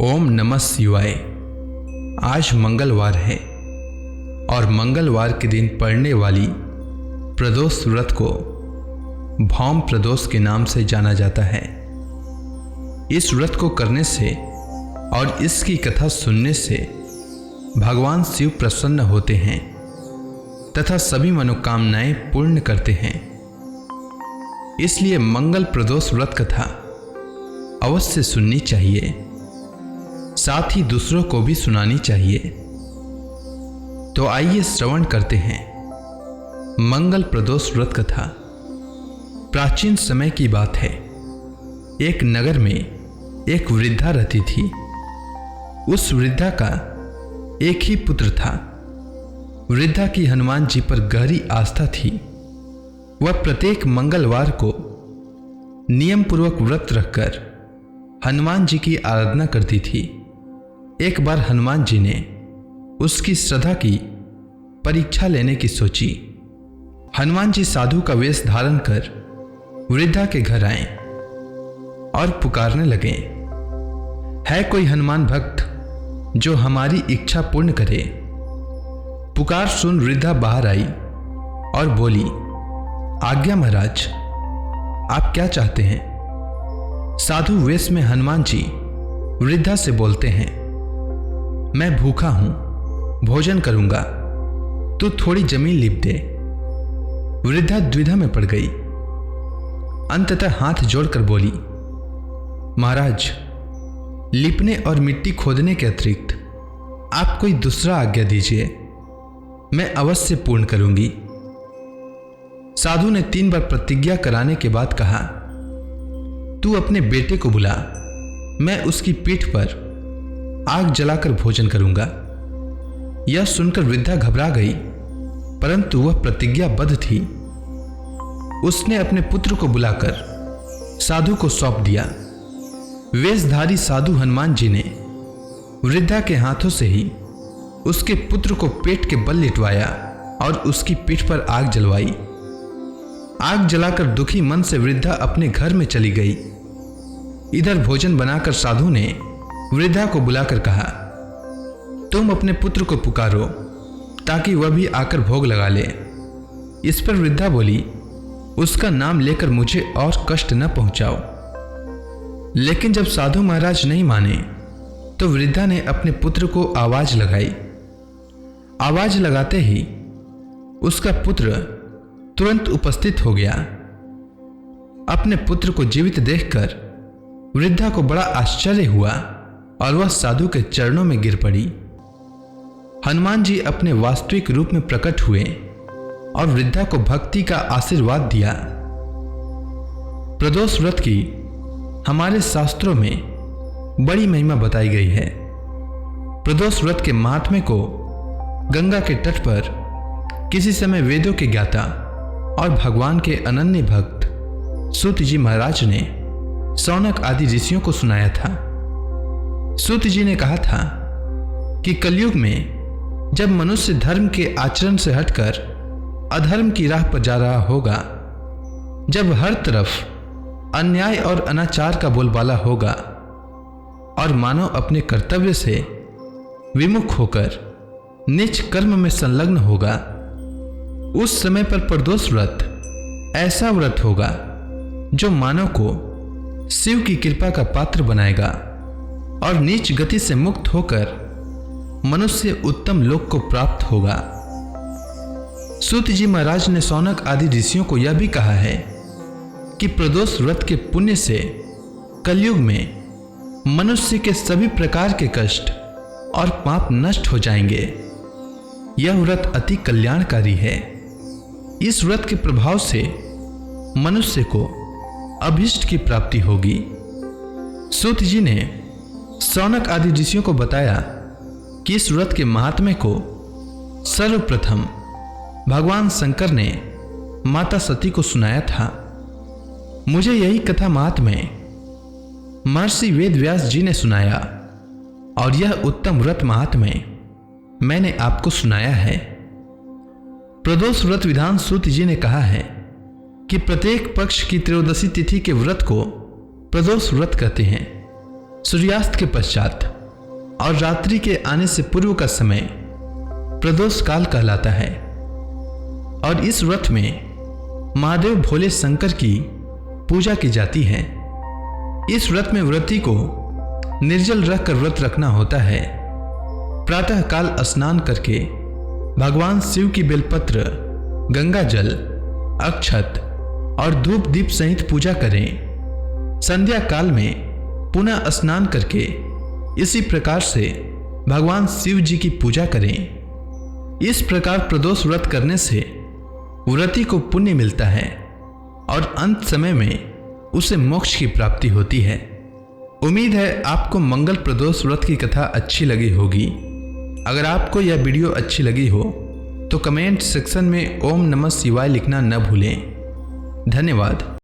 ओम नमः शिवाय। आज मंगलवार है और मंगलवार के दिन पड़ने वाली प्रदोष व्रत को भौम प्रदोष के नाम से जाना जाता है। इस व्रत को करने से और इसकी कथा सुनने से भगवान शिव प्रसन्न होते हैं तथा सभी मनोकामनाएं पूर्ण करते हैं। इसलिए मंगल प्रदोष व्रत कथा अवश्य सुननी चाहिए, साथ ही दूसरों को भी सुनानी चाहिए। तो आइए श्रवण करते हैं मंगल प्रदोष व्रत कथा। प्राचीन समय की बात है। एक नगर में एक वृद्धा रहती थी। उस वृद्धा का एक ही पुत्र था। वृद्धा की हनुमान जी पर गहरी आस्था थी। वह प्रत्येक मंगलवार को नियम पूर्वक व्रत रखकर हनुमान जी की आराधना करती थी। एक बार हनुमान जी ने उसकी श्रद्धा की परीक्षा लेने की सोची। हनुमान जी साधु का वेश धारण कर वृद्धा के घर आए और पुकारने लगे, है कोई हनुमान भक्त जो हमारी इच्छा पूर्ण करे। पुकार सुन वृद्धा बाहर आई और बोली, आज्ञा महाराज, आप क्या चाहते हैं। साधु वेश में हनुमान जी वृद्धा से बोलते हैं, मैं भूखा हूं, भोजन करूंगा, तू थोड़ी जमीन लीप दे। वृद्धा द्विधा में पड़ गई। अंततः हाथ जोड़कर बोली, महाराज, लिपने और मिट्टी खोदने के अतिरिक्त आप कोई दूसरा आज्ञा दीजिए, मैं अवश्य पूर्ण करूंगी। साधु ने 3 बार प्रतिज्ञा कराने के बाद कहा, तू अपने बेटे को बुला, मैं उसकी पीठ पर आग जलाकर भोजन करूंगा। यह सुनकर वृद्धा घबरा गई, परंतु वह प्रतिज्ञाबद्ध थी। उसने अपने पुत्र को बुलाकर साधु को सौंप दिया। वेशधारी साधु हनुमान जी ने वृद्धा के हाथों से ही उसके पुत्र को पेट के बल लिटवाया और उसकी पीठ पर आग जलवाई। आग जलाकर दुखी मन से वृद्धा अपने घर में चली गई। इधर भोजन बनाकर साधु ने वृद्धा को बुलाकर कहा, तुम अपने पुत्र को पुकारो ताकि वह भी आकर भोग लगा ले। इस पर वृद्धा बोली, उसका नाम लेकर मुझे और कष्ट न पहुंचाओ। लेकिन जब साधु महाराज नहीं माने तो वृद्धा ने अपने पुत्र को आवाज लगाई। आवाज लगाते ही उसका पुत्र तुरंत उपस्थित हो गया। अपने पुत्र को जीवित देखकर वृद्धा को बड़ा आश्चर्य हुआ और वह साधु के चरणों में गिर पड़ी। हनुमान जी अपने वास्तविक रूप में प्रकट हुए और वृद्धा को भक्ति का आशीर्वाद दिया। प्रदोष व्रत की हमारे शास्त्रों में बड़ी महिमा बताई गई है। प्रदोष व्रत के महात्म्य को गंगा के तट पर किसी समय वेदों के ज्ञाता और भगवान के अनन्य भक्त सूत जी महाराज ने शौनक आदि ऋषियों को सुनाया था। सूत जी ने कहा था कि कलयुग में जब मनुष्य धर्म के आचरण से हटकर अधर्म की राह पर जा रहा होगा, जब हर तरफ अन्याय और अनाचार का बोलबाला होगा और मानव अपने कर्तव्य से विमुख होकर नीच कर्म में संलग्न होगा, उस समय पर प्रदोष व्रत ऐसा व्रत होगा जो मानव को शिव की कृपा का पात्र बनाएगा और नीच गति से मुक्त होकर मनुष्य उत्तम लोक को प्राप्त होगा। सूत जी महाराज ने शौनक आदि ऋषियों को यह भी कहा है कि प्रदोष व्रत के पुण्य से कलयुग में मनुष्य के सभी प्रकार के कष्ट और पाप नष्ट हो जाएंगे। यह व्रत अति कल्याणकारी है। इस व्रत के प्रभाव से मनुष्य को अभीष्ट की प्राप्ति होगी। सूत जी ने शौनक आदि ऋषियों को बताया कि इस व्रत के महात्म्य को सर्वप्रथम भगवान शंकर ने माता सती को सुनाया था। मुझे यही कथा महात्म्य महर्षि वेदव्यास जी ने सुनाया और यह उत्तम व्रत महात्म्य मैंने आपको सुनाया है। प्रदोष व्रत विधान सूत जी ने कहा है कि प्रत्येक पक्ष की त्रयोदशी तिथि के व्रत को प्रदोष व्रत कहते हैं। सूर्यास्त के पश्चात और रात्रि के आने से पूर्व का समय प्रदोष काल कहलाता है और इस व्रत में महादेव भोले शंकर की पूजा की जाती है। इस व्रत में व्रती को निर्जल रखकर व्रत रखना होता है। प्रातः काल स्नान करके भगवान शिव की बेलपत्र, गंगा जल, अक्षत और धूप दीप सहित पूजा करें। संध्या काल में पुनः स्नान करके इसी प्रकार से भगवान शिव जी की पूजा करें। इस प्रकार प्रदोष व्रत करने से व्रती को पुण्य मिलता है और अंत समय में उसे मोक्ष की प्राप्ति होती है। उम्मीद है आपको मंगल प्रदोष व्रत की कथा अच्छी लगी होगी। अगर आपको यह वीडियो अच्छी लगी हो तो कमेंट सेक्शन में ओम नमः शिवाय लिखना न भूलें। धन्यवाद।